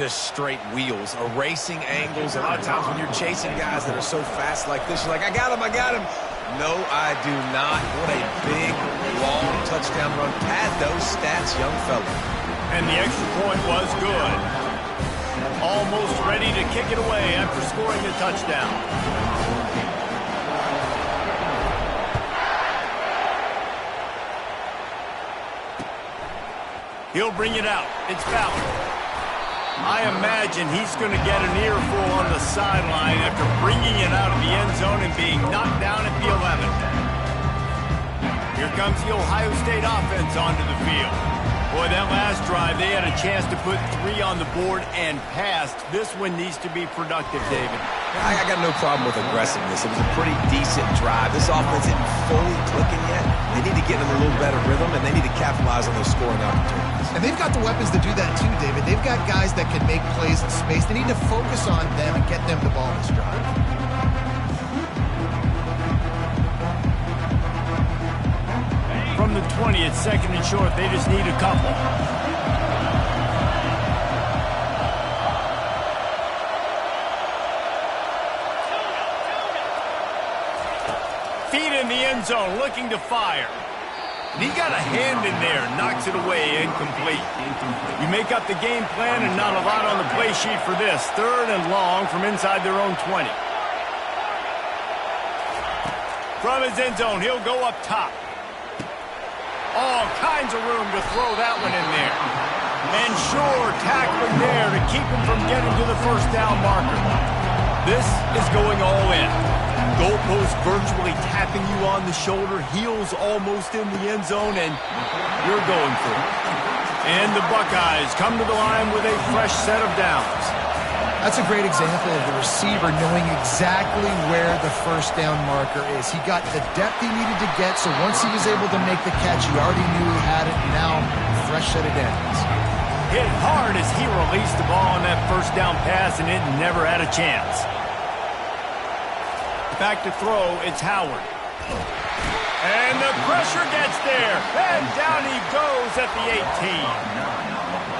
Just straight wheels, erasing angles. A lot of times when you're chasing guys that are so fast like this, you're like, I got him, I got him. No, I do not. What a big, long touchdown run. Pad those stats, young fella. And the extra point was good. Almost ready to kick it away after scoring the touchdown. He'll bring it out. It's Fowler. I imagine he's going to get an earful on the sideline after bringing it out of the end zone and being knocked down at the 11. Here comes the Ohio State offense onto the field. Boy, that last drive, they had a chance to put 3 on the board and passed. This one needs to be productive, David. I got no problem with aggressiveness. It was a pretty decent drive. This offense isn't fully clicking yet. They need to get in a little better rhythm, and they need to capitalize on those scoring opportunities. And they've got the weapons to do that too, David. They've got guys that can make plays in space. They need to focus on them and get them the ball this drive. From the 20, it's second and short. They just need a couple. Feet in the end zone, looking to fire. And he got a hand in there, knocks it away, incomplete. You make up the game plan and not a lot on the play sheet for this. Third and long from inside their own 20. From his end zone, he'll go up top. All kinds of room to throw that one in there. And sure, tackling there to keep him from getting to the first down marker. This is going all in. Goalpost virtually tapping you on the shoulder, heels almost in the end zone, and you're going for it. And the Buckeyes come to the line with a fresh set of downs. That's a great example of the receiver knowing exactly where the first down marker is. He got the depth he needed to get, so once he was able to make the catch, he already knew he had it, and now fresh set of downs. Hit hard as he released the ball on that first down pass, and it never had a chance. Back to throw, it's Howard. And the pressure gets there, and down he goes at the 18.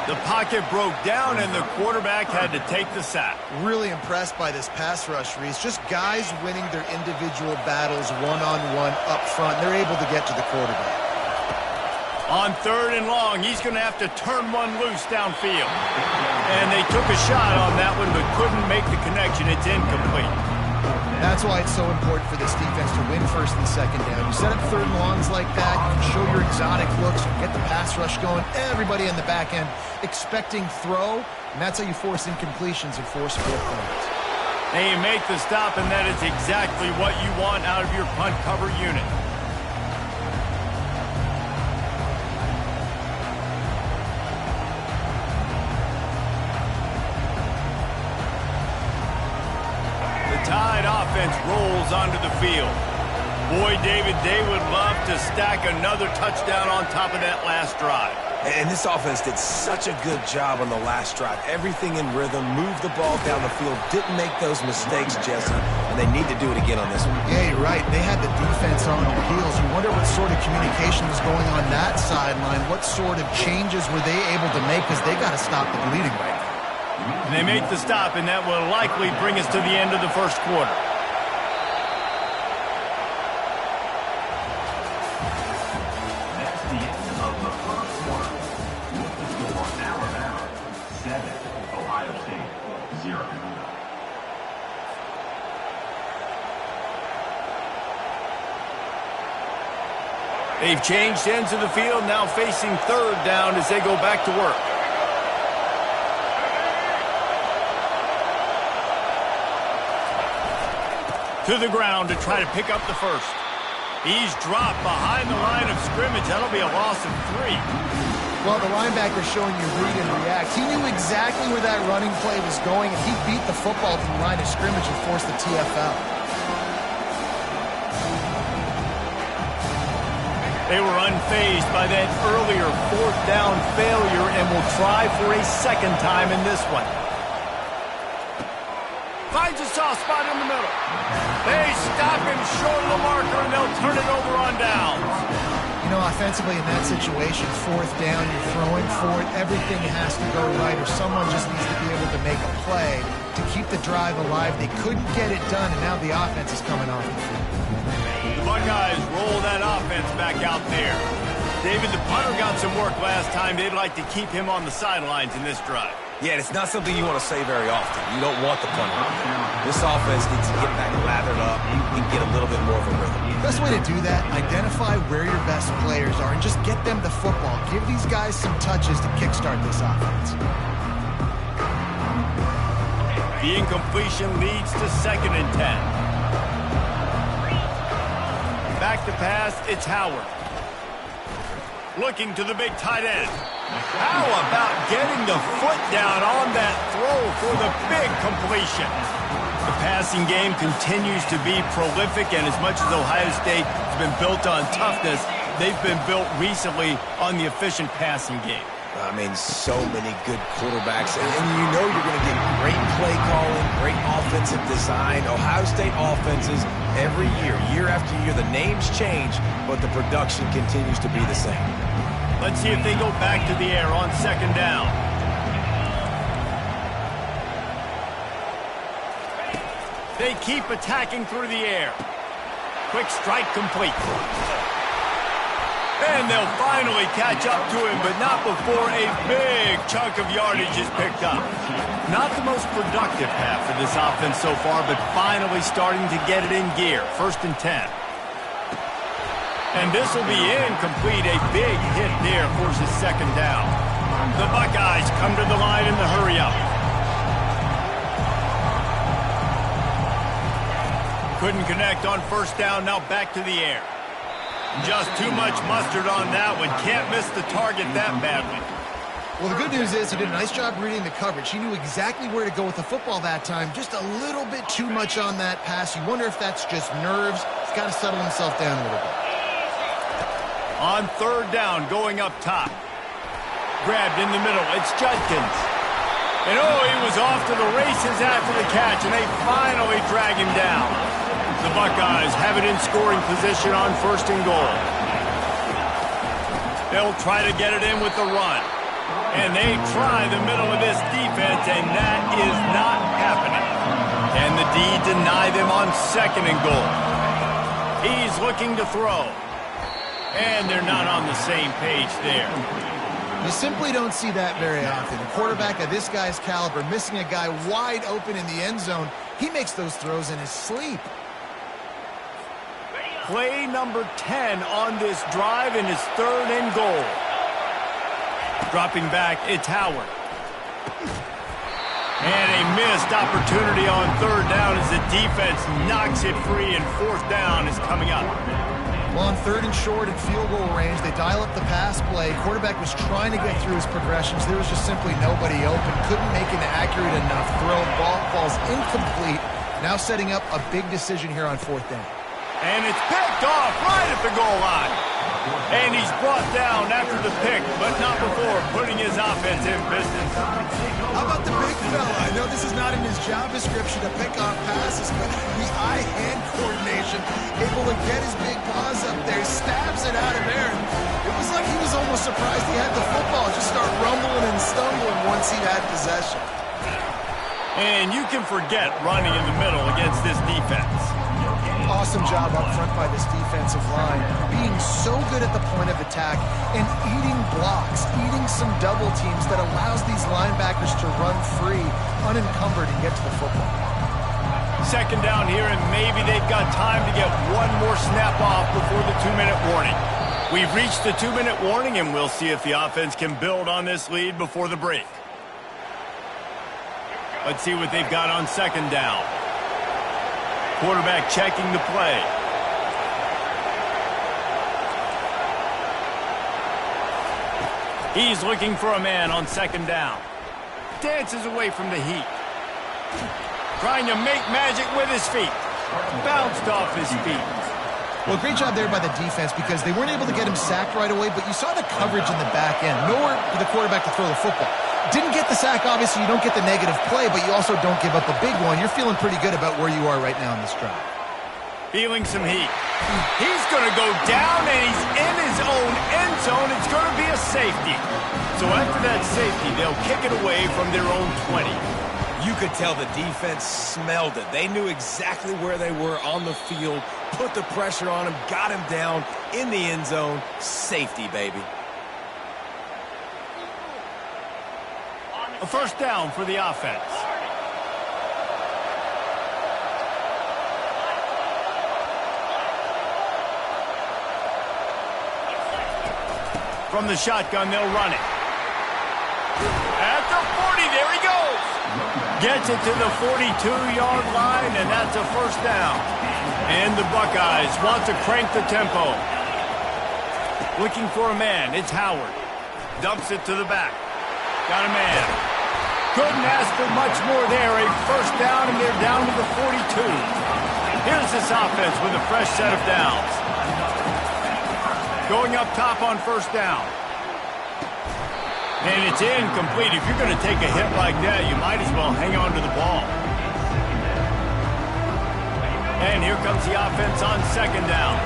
The pocket broke down, and the quarterback had to take the sack. Really impressed by this pass rush, Reese. Just guys winning their individual battles one-on-one up front. They're able to get to the quarterback. On third and long, he's going to have to turn one loose downfield. And they took a shot on that one, but couldn't make the connection. It's incomplete. That's why it's so important for this defense to win first and second down. You set up third and longs like that, you can show your exotic looks, you can get the pass rush going, everybody in the back end expecting throw, and that's how you force incompletions and force 4 points. And you make the stop, and that is exactly what you want out of your punt cover unit. Tide offense rolls onto the field. Boy, David, they would love to stack another touchdown on top of that last drive. And this offense did such a good job on the last drive. Everything in rhythm, moved the ball down the field, didn't make those mistakes, Jesse, and they need to do it again on this one. Yeah, you're right. They had the defense on their heels. You wonder what sort of communication was going on that sideline. What sort of changes were they able to make, because they got to stop the bleeding right now. And they make the stop, and that will likely bring us to the end of the first quarter. That's the end of the first quarter. With the score, Alabama 7, Ohio State 0. They've changed ends of the field, now facing third down as they go back to work. To the ground to try to pick up the first. He's dropped behind the line of scrimmage. That'll be a loss of 3. Well, the linebacker's showing you read and react. He knew exactly where that running play was going, and he beat the football to the line of scrimmage and forced the TFL. They were unfazed by that earlier fourth down failure and will try for a second time in this one. Finds a soft spot in the middle. They stop him short of the marker, and they'll turn it over on downs. You You know, offensively in that situation, fourth down, you're throwing for it, everything has to go right, or someone just needs to be able to make a play to keep the drive alive. They couldn't get it done, and now the offense is coming off the field. The Buckeyes roll that offense back out there. David, the punter got some work last time. They'd like to keep him on the sidelines in this drive. Yeah, it's not something you want to say very often. You don't want the punter. This offense needs to get back lathered up and get a little bit more of a rhythm. Best way to do that, identify where your best players are and just get them the football. Give these guys some touches to kickstart this offense. The incompletion leads to 2nd and 10. Back to pass, it's Howard. Looking to the big tight end. How about getting the foot down on that throw for the big completion? The passing game continues to be prolific, and as much as Ohio State has been built on toughness, they've been built recently on the efficient passing game. I mean, so many good quarterbacks, and you know you're going to get great play calling, great offensive design. Ohio State offenses every year, year after year, the names change, but the production continues to be the same. Let's see if they go back to the air on 2nd down. They keep attacking through the air. Quick strike complete. And they'll finally catch up to him, but not before a big chunk of yardage is picked up. Not the most productive half of this offense so far, but finally starting to get it in gear. 1st and 10. And this will be incomplete. A big hit there forces 2nd down. The Buckeyes come to the line in the hurry-up. Couldn't connect on 1st down, now back to the air. Just too much mustard on that one. Can't miss the target that badly. Well, the good news is he did a nice job reading the coverage. He knew exactly where to go with the football that time. Just a little bit too much on that pass. You wonder if that's just nerves. He's got to settle himself down a little bit. On 3rd down, going up top. Grabbed in the middle. It's Judkins. And oh, he was off to the races after the catch, and they finally drag him down. The Buckeyes have it in scoring position on 1st and goal. They'll try to get it in with the run. And they try the middle of this defense, and that is not happening. And the D deny them on 2nd and goal. He's looking to throw. And they're not on the same page there. You simply don't see that very often. A quarterback of this guy's caliber missing a guy wide open in the end zone. He makes those throws in his sleep. Play number 10 on this drive, and it's 3rd and goal. Dropping back, it's Howard. And a missed opportunity on 3rd down as the defense knocks it free, and 4th down is coming up. Well, on 3rd and short at field goal range, they dial up the pass play. Quarterback was trying to get through his progressions. There was just simply nobody open. Couldn't make an accurate enough throw. Ball falls incomplete. Now setting up a big decision here on 4th down. And it's picked off right at the goal line. And he's brought down after the pick, but not before putting his offense in business. How about the big fella? I know this is not in his job description to pick off passes, but the eye-hand coordination, able to get his big paws up there, stabs it out of there. It was like he was almost surprised he had the football, just start rumbling and stumbling once he had possession. And you can forget running in the middle against this defense. Awesome job up front by this defensive line, being so good at the point of attack and eating blocks, eating some double teams that allows these linebackers to run free, unencumbered, and get to the football. 2nd down here, and maybe they've got time to get one more snap off before the 2-minute warning. We've reached the 2-minute warning, and we'll see if the offense can build on this lead before the break. Let's see what they've got on 2nd down. Quarterback checking the play. He's looking for a man on 2nd down. Dances away from the heat. Trying to make magic with his feet. Bounced off his feet. Well, great job there by the defense because they weren't able to get him sacked right away, but you saw the coverage in the back end. Nowhere for the quarterback to throw the football. Didn't get the sack, obviously. You don't get the negative play, but you also don't give up a big one. You're feeling pretty good about where you are right now in this drive. Feeling some heat. He's going to go down, and he's in his own end zone. It's going to be a safety. So after that safety, they'll kick it away from their own 20. You could tell the defense smelled it. They knew exactly where they were on the field, put the pressure on him, got him down in the end zone. Safety, baby. A first down for the offense. From the shotgun, they'll run it. At the 40, there he goes. Gets it to the 42-yard line, and that's a first down. And the Buckeyes want to crank the tempo. Looking for a man, it's Howard. Dumps it to the back. Got a man. Couldn't ask for much more there. A first down, and they're down to the 42. Here's this offense with a fresh set of downs. Going up top on first down. And it's incomplete. If you're going to take a hit like that, you might as well hang on to the ball. And here comes the offense on second down.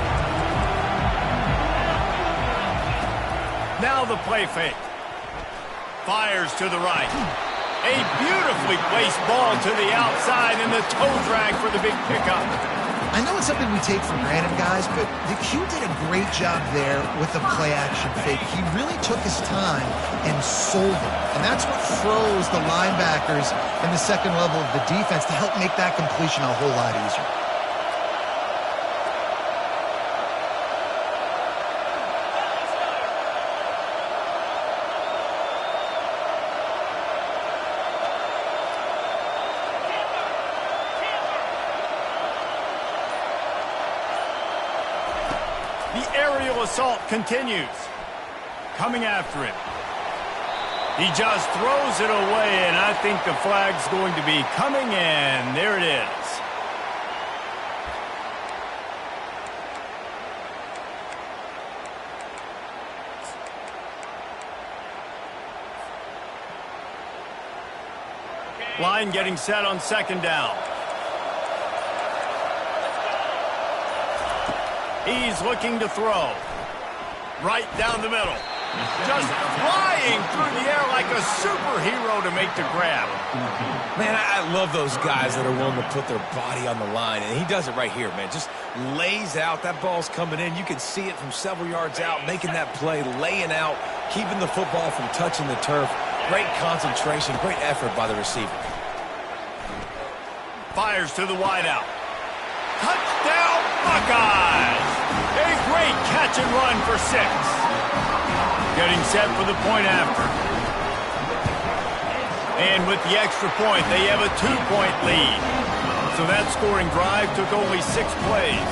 Now the play fake. Fires to the right. A beautifully placed ball to the outside, and the toe drag for the big pickup. I know it's something we take for granted, guys, but the Q did a great job there with the play-action fake. He really took his time and sold it. And that's what froze the linebackers in the second level of the defense to help make that completion a whole lot easier. Assault continues. Coming after him. He just throws it away, and I think the flag's going to be coming in. There it is. Line getting set on second down. He's looking to throw. Right down the middle. Just flying through the air like a superhero to make the grab. Man, I love those guys that are willing to put their body on the line, and he does it right here, man. Just lays out. That ball's coming in. You can see it from several yards out, making that play, laying out, keeping the football from touching the turf. Great concentration, great effort by the receiver. Fires to the wideout. Touchdown, Buckeyes! A great catch and run for 6. Getting set for the point after. And with the extra point, they have a 2-point lead. So that scoring drive took only 6 plays.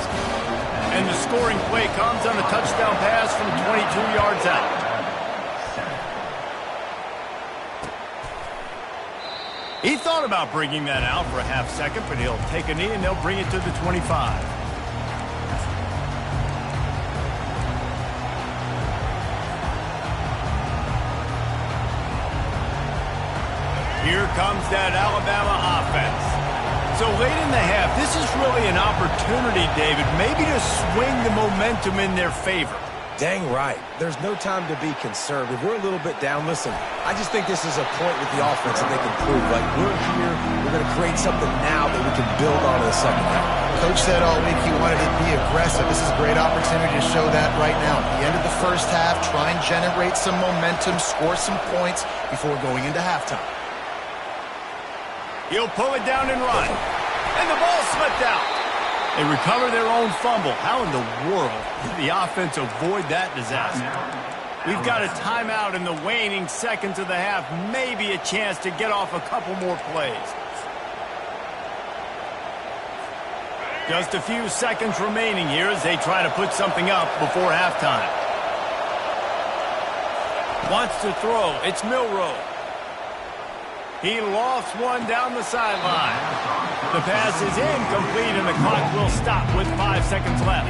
And the scoring play comes on a touchdown pass from 22 yards out. He thought about bringing that out for a half second, but he'll take a knee and they'll bring it to the 25. Here comes that Alabama offense. So late in the half, this is really an opportunity, David, maybe to swing the momentum in their favor. Dang right. There's no time to be conservative. We're a little bit down. Listen, I just think this is a point with the offense that they can prove. Like, we're here, we're going to create something now that we can build on in the second half. Coach said all week he wanted to be aggressive. This is a great opportunity to show that right now. At the end of the first half, try and generate some momentum, score some points before going into halftime. He'll pull it down and run. And the ball slipped out. They recover their own fumble. How in the world did the offense avoid that disaster? We've got a timeout in the waning seconds of the half. Maybe a chance to get off a couple more plays. Just a few seconds remaining here as they try to put something up before halftime. Wants to throw. It's Milroe. He lost one down the sideline. The pass is incomplete, and the clock will stop with 5 seconds left.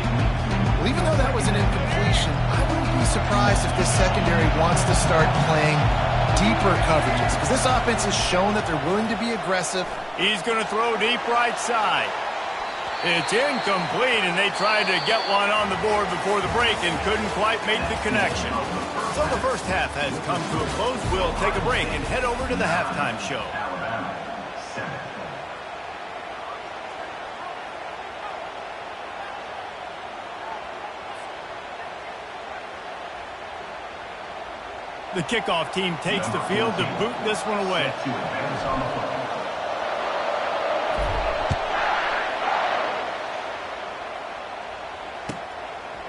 Well, even though that was an incompletion, I wouldn't be surprised if this secondary wants to start playing deeper coverages, because this offense has shown that they're willing to be aggressive. He's going to throw deep right side. It's incomplete, and they tried to get one on the board before the break and couldn't quite make the connection. So the first half has come to a close. We'll take a break and head over to the halftime show. Alabama, 7. The kickoff team takes the field to boot this one away. To advance on the play.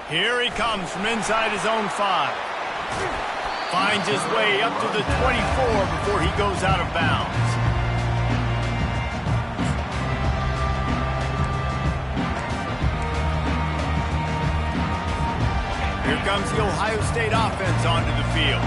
Here he comes from inside his own 5. Finds his way up to the 24 before he goes out of bounds. Here comes the Ohio State offense onto the field.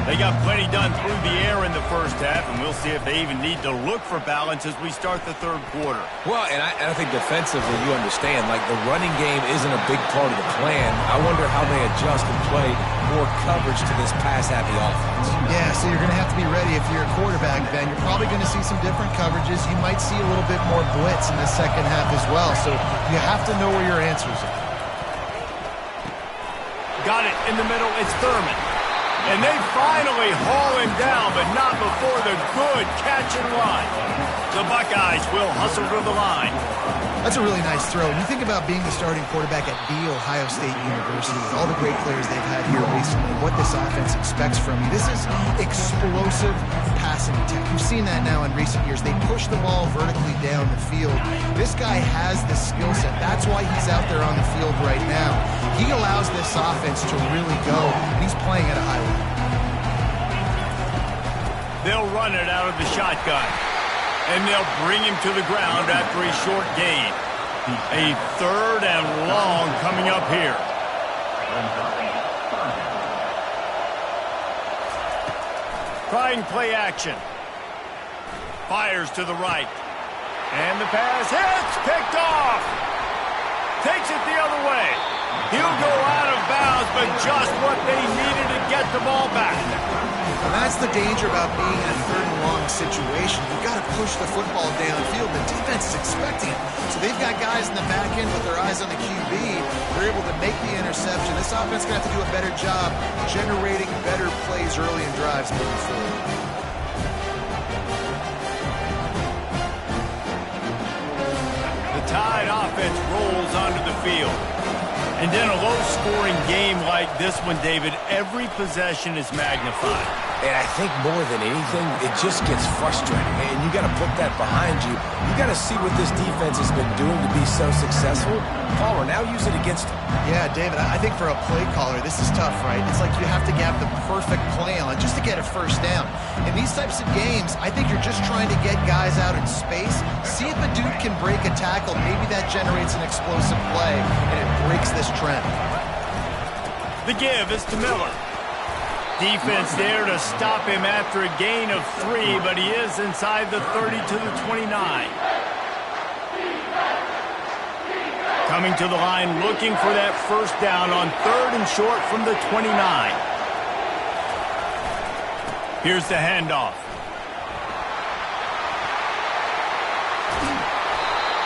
They got plenty done through the air in the first half, and we'll see if they even need to look for balance as we start the third quarter. Well, and I think defensively, you understand, like the running game isn't a big part of the plan. I wonder how they adjust and play more coverage to this pass-happy offense. Yeah, so you're going to have to be ready if you're a quarterback, Ben. You're probably going to see some different coverages. You might see a little bit more blitz in the second half as well, so you have to know where your answers are. Got it in the middle. It's Thurman. And they finally haul him down, but not before the good catch and run. The Buckeyes will hustle to the line. That's a really nice throw. When you think about being the starting quarterback at The Ohio State University, with all the great players they've had here recently, what this offense expects from you, this is explosive passing attack. You've seen that now in recent years. They push the ball vertically down the field. This guy has the skill set. That's why he's out there on the field right now. He allows this offense to really go, and he's playing at a high level. They'll run it out of the shotgun. And they'll bring him to the ground after a short gain. A third and long coming up here. Trying play action. Fires to the right. And the pass hits. Picked off. Takes it the other way. He'll go out of bounds, but just what they needed to get the ball back. And that's the danger about being in a third and long situation. You've got to push the football downfield. The defense is expecting it. So they've got guys in the back end with their eyes on the QB. They're able to make the interception. This offense is going to have to do a better job generating better plays early in drives moving forward. The Tide offense rolls onto the field. And in a low-scoring game like this one, David, every possession is magnified. And I think more than anything, it just gets frustrating. And you got to put that behind you. You got to see what this defense has been doing to be so successful. Caller, now use it against them. Yeah, David, I think for a play caller, this is tough, right? It's like you have to have the perfect play on just to get a first down. In these types of games, I think you're just trying to get guys out in space, see if a dude can break a tackle. Maybe that generates an explosive play, and it breaks this trend. The give is to Miller. Defense there to stop him after a gain of 3, but he is inside the 30 to the 29. Coming to the line, looking for that first down on 3rd and short from the 29. Here's the handoff.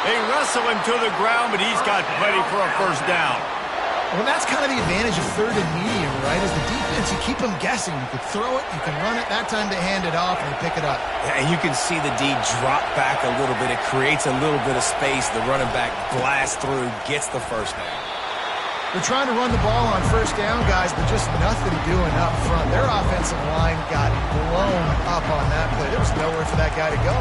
They wrestle him to the ground, but he's got plenty for a first down. Well, that's kind of the advantage of 3rd and medium, right? As the defense, you keep them guessing. You can throw it, you can run it. That time they hand it off and they pick it up. Yeah, and you can see the D drop back a little bit. It creates a little bit of space. The running back blasts through, gets the first down. They're trying to run the ball on first down, guys, but just nothing doing up front. Their offensive line got blown up on that play. There was nowhere for that guy to go.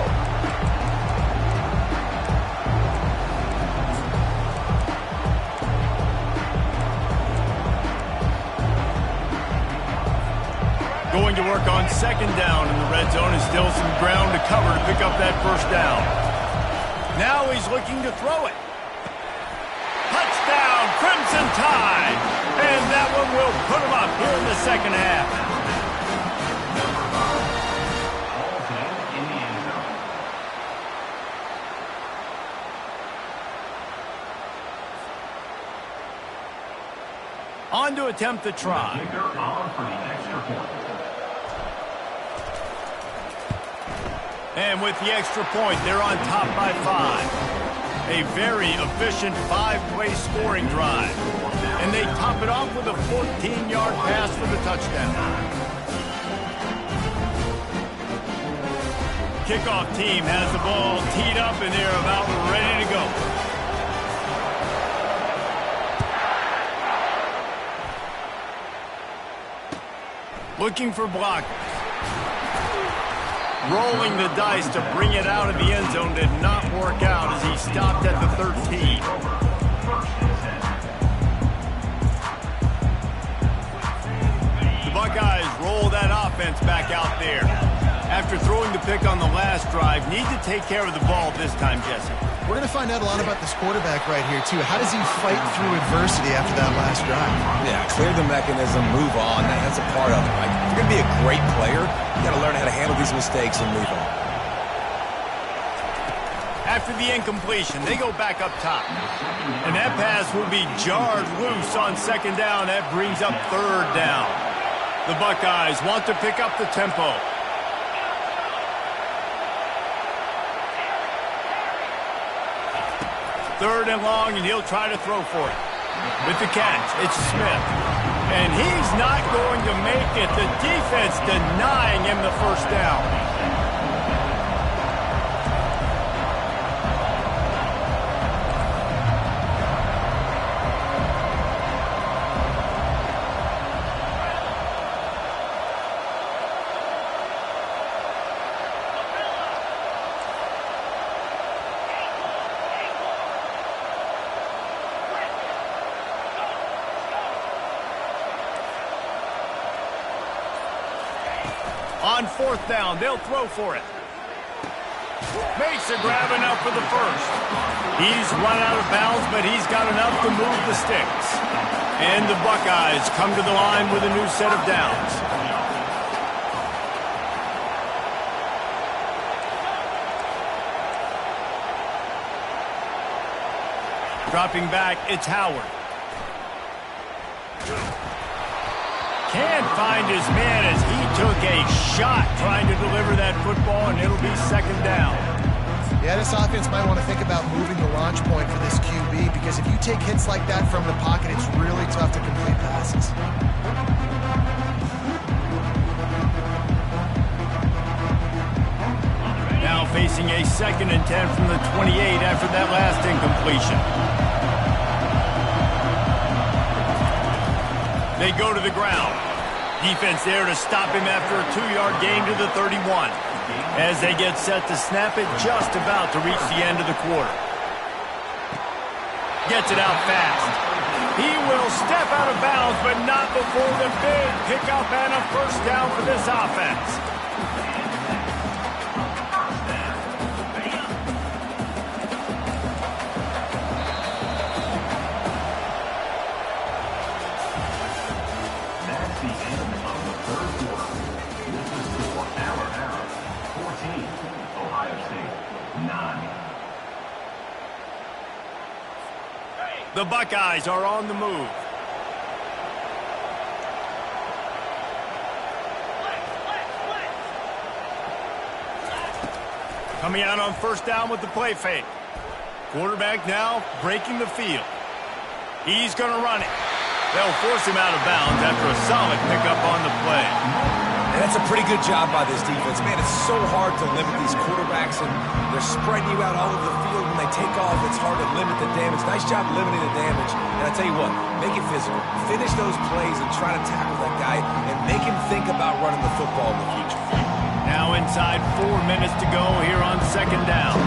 Going to work on 2nd down in the red zone. Is still some ground to cover to pick up that first down. Now he's looking to throw it. Touchdown, Crimson Tide. And that one will put him up here in the second half. In the end zone. On to attempt the try. Kicker on for the extra point. And with the extra point, they're on top by 5. a very efficient 5-play scoring drive. And they top it off with a 14-yard pass for the touchdown. Kickoff team has the ball teed up and they're about ready to go. Looking for blockers. Rolling the dice to bring it out of the end zone did not work out as he stopped at the 13. The Buckeyes roll that offense back out there. After throwing the pick on the last drive, need to take care of the ball this time, Jesse. We're going to find out a lot about this quarterback right here, too. How does he fight through adversity after that last drive? Yeah, clear the mechanism, move on. That's a part of it. Like, if you're going to be a great player, you got to learn how to handle these mistakes and move on. After the incompletion, they go back up top. And that pass will be jarred loose on second down. That brings up third down. The Buckeyes want to pick up the tempo. Third and long, and he'll try to throw for it. With the catch, it's Smith. And he's not going to make it. The defense denying him the first down. On fourth down, they'll throw for it. Makes a grab enough for the first. He's run out of bounds, but he's got enough to move the sticks. And the Buckeyes come to the line with a new set of downs. Dropping back, it's Howard. Can't find his man as he took a shot trying to deliver that football, and it'll be second down. Yeah, this offense might want to think about moving the launch point for this QB, because if you take hits like that from the pocket, it's really tough to complete passes. Now facing a 2nd and 10 from the 28 after that last incompletion. They go to the ground. Defense there to stop him after a 2-yard gain to the 31. As they get set to snap it, just about to reach the end of the quarter. Gets it out fast. He will step out of bounds, but not before the big pickup and a first down for this offense. The Buckeyes are on the move. Coming out on first down with the play fake. Quarterback now breaking the field. He's going to run it. They'll force him out of bounds after a solid pickup on the play. And that's a pretty good job by this defense. Man, it's so hard to limit these quarterbacks, and they're spreading you out all over the field. When they take off, it's hard to limit the damage. Nice job limiting the damage. And I tell you what, make it physical. Finish those plays and try to tackle that guy and make him think about running the football in the future. Now inside 4 minutes to go here on second down.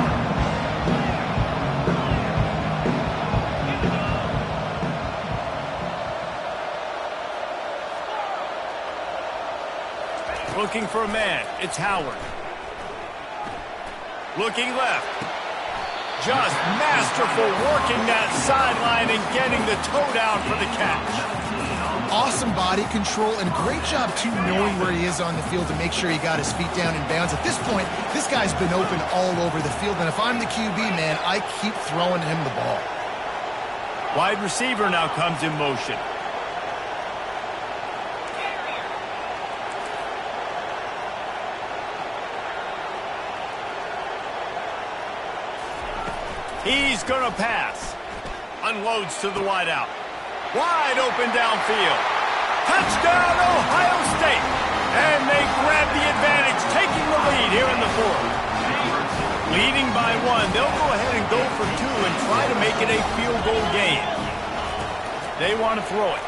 Looking for a man. It's Howard. Looking left. Just masterful working that sideline and getting the toe down for the catch. Awesome body control and great job, too, knowing where he is on the field to make sure he got his feet down in bounds. At this point, this guy's been open all over the field, and if I'm the QB, man, I keep throwing him the ball. Wide receiver now comes in motion. He's going to pass. Unloads to the wideout. Wide open downfield. Touchdown, Ohio State. And they grab the advantage, taking the lead here in the fourth. Leading by 1, they'll go ahead and go for 2 and try to make it a field goal game. They want to throw it.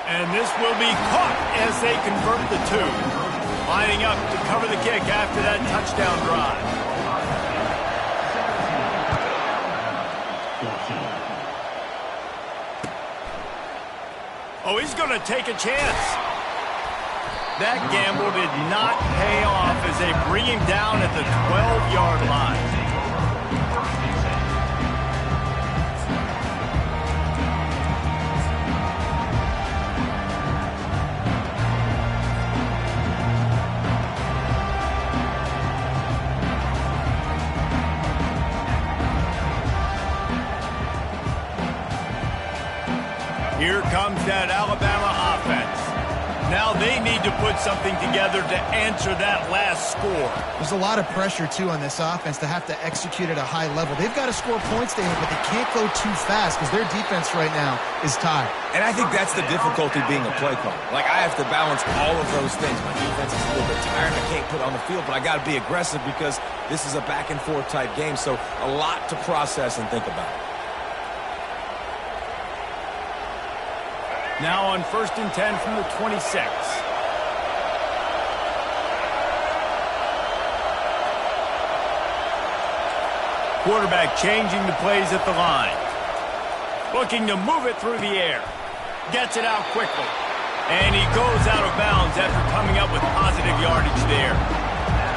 And this will be caught as they convert the 2. Lining up to cover the kick after that touchdown drive. Oh, he's going to take a chance. That gamble did not pay off as they bring him down at the 12-yard line. Here comes that Alabama offense. Now they need to put something together to answer that last score. There's a lot of pressure, too, on this offense to have to execute at a high level. They've got to score points, David, but they can't go too fast because their defense right now is tired. And I think that's the difficulty being a play caller. Like, I have to balance all of those things. My defense is a little bit tired. I can't put on the field, but I got to be aggressive because this is a back-and-forth type game. So a lot to process and think about. Now on 1st and 10 from the 26. Quarterback changing the plays at the line. Looking to move it through the air. Gets it out quickly. And he goes out of bounds after coming up with positive yardage there.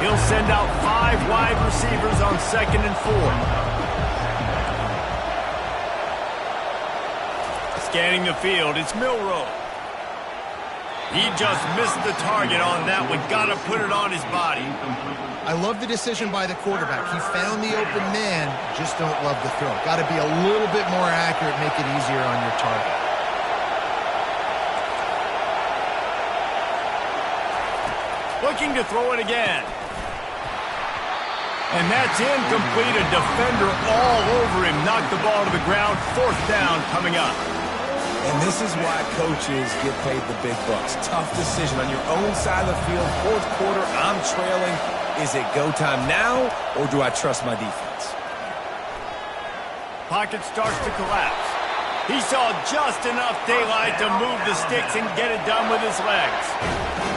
He'll send out 5 wide receivers on 2nd and 4. Scanning the field, it's Milroe. He just missed the target on that one. Got to put it on his body. I love the decision by the quarterback. He found the open man, just don't love the throw. Got to be a little bit more accurate, make it easier on your target. Looking to throw it again. And that's incomplete. A defender all over him. Knocked the ball to the ground. 4th down coming up. And this is why coaches get paid the big bucks. Tough decision on your own side of the field. 4th quarter, I'm trailing. Is it go time now, or do I trust my defense? Pocket starts to collapse. He saw just enough daylight to move the sticks and get it done with his legs.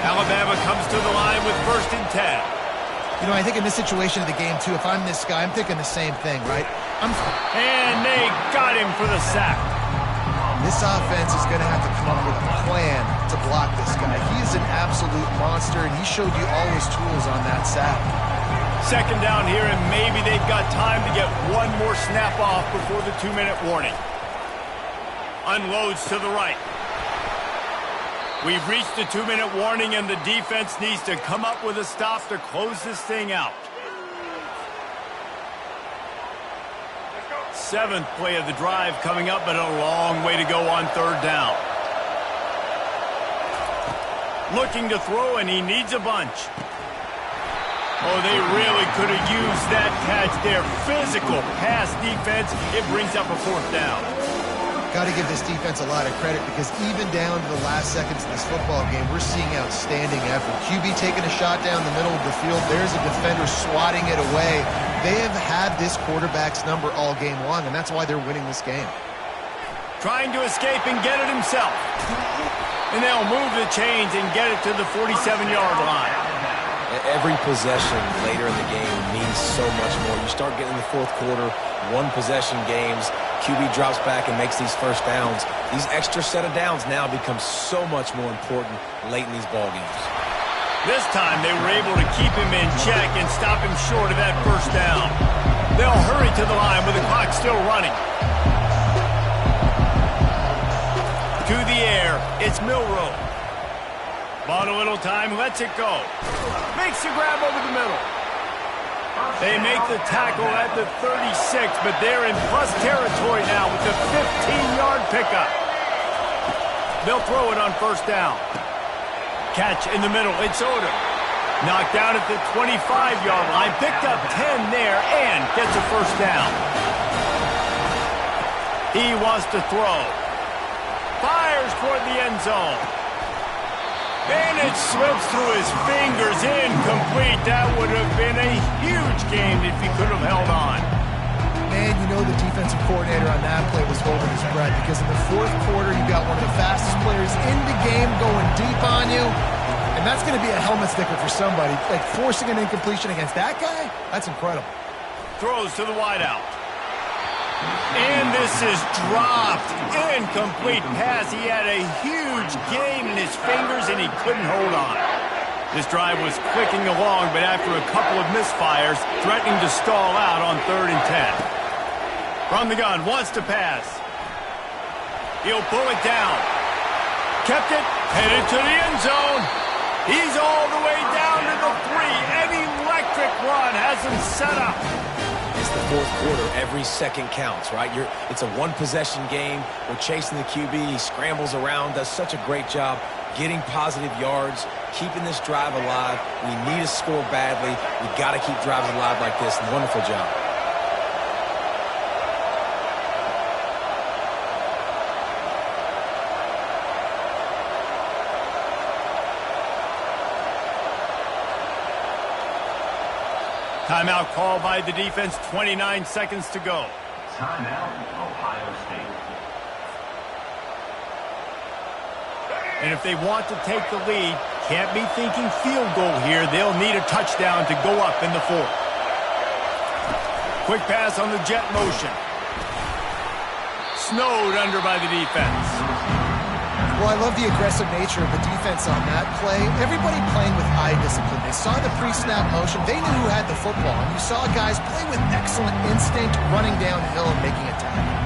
Alabama comes to the line with 1st and 10. You know, I think in this situation of the game, too, if I'm this guy, I'm thinking the same thing, right? And they got him for the sack. This offense is going to have to come up with a plan to block this guy. He is an absolute monster, and he showed you all his tools on that sack. 2nd down here, and maybe they've got time to get one more snap off before the 2-minute warning. Unloads to the right. We've reached the 2-minute warning, and the defense needs to come up with a stop to close this thing out. 7th play of the drive coming up, but a long way to go on 3rd down. Looking to throw, and he needs a bunch. Oh, they really could have used that catch there. Physical pass defense. It brings up a 4th down. Got to give this defense a lot of credit because even down to the last seconds of this football game, we're seeing outstanding effort. QB taking a shot down the middle of the field. There's a defender swatting it away. They have had this quarterback's number all game long, and that's why they're winning this game. Trying to escape and get it himself. And they'll move the chains and get it to the 47-yard line. Every possession later in the game means so much more. You start getting the 4th quarter, 1-possession games. QB drops back and makes these 1st downs. These extra set of downs now become so much more important late in these ball games. This time they were able to keep him in check and stop him short of that 1st down. They'll hurry to the line with the clock still running. To the air, it's Milroe. Bought a little time, lets it go. Makes the grab over the middle. They make the tackle at the 36, but they're in plus territory now with the 15-yard pickup. They'll throw it on 1st down. Catch in the middle, it's Odom. Knocked down at the 25-yard line, picked up 10 there, and gets a first down. He wants to throw. Fires toward the end zone. And it slips through his fingers, incomplete. That would have been a huge game if he could have held on. Man, you know the defensive coordinator on that play was holding his breath because in the fourth quarter, you got one of the fastest players in the game going deep on you. And that's going to be a helmet sticker for somebody. Like forcing an incompletion against that guy, that's incredible. Throws to the wideout. And this is dropped. Incomplete pass. He had a huge gain in his fingers, and he couldn't hold on. This drive was clicking along, but after a couple of misfires, threatening to stall out on 3rd and 10. From the gun, wants to pass. He'll pull it down. Kept it, headed to the end zone. He's all the way down to the 3. An electric run has him set up. It's the fourth quarter. Every second counts, right? It's a one-possession game. We're chasing the QB. He scrambles around, does such a great job getting positive yards, keeping this drive alive. We need to score badly. We got to keep drives alive like this. Wonderful job. Timeout called by the defense, 29 seconds to go. Timeout, Ohio State. And if they want to take the lead, can't be thinking field goal here. They'll need a touchdown to go up in the 4th. Quick pass on the jet motion. Snowed under by the defense. Well, I love the aggressive nature of the defense on that play. Everybody playing with eye discipline. They saw the pre-snap motion. They knew who had the football. And you saw guys play with excellent instinct, running downhill and making a tackle.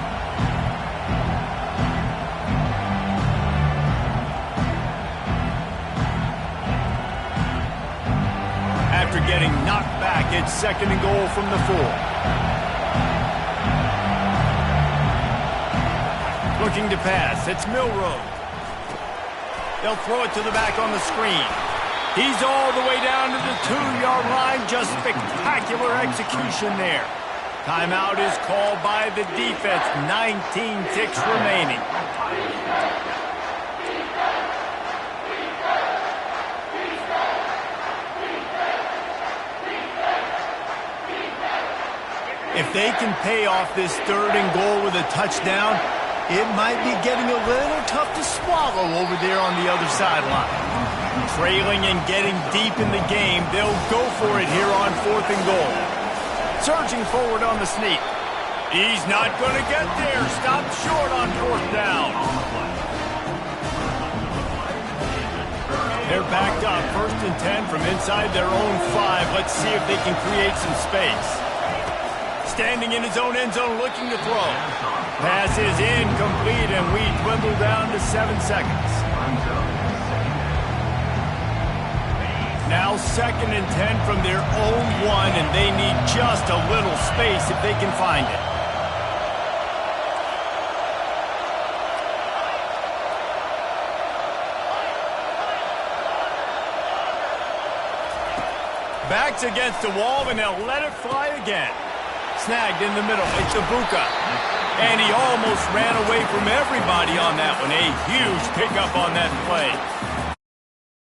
After getting knocked back, it's 2nd and goal from the 4. Looking to pass. It's Milroe. They'll throw it to the back on the screen. He's all the way down to the 2-yard line. Just spectacular execution there. Timeout is called by the defense. 19 ticks remaining. If they can pay off this 3rd and goal with a touchdown, it might be getting a little tough to swallow over there on the other sideline. Trailing and getting deep in the game, they'll go for it here on 4th and goal. Surging forward on the sneak. He's not going to get there. Stopped short on 4th down. They're backed up. 1st and 10 from inside their own 5. Let's see if they can create some space. Standing in his own end zone looking to throw. Pass is incomplete, and we dwindle down to 7 seconds. Now 2nd and 10 from their own 1, and they need just a little space if they can find it. Backs against the wall, and they'll let it fly again. Snagged in the middle. It's Ibuka. And he almost ran away from everybody on that one. A huge pickup on that play.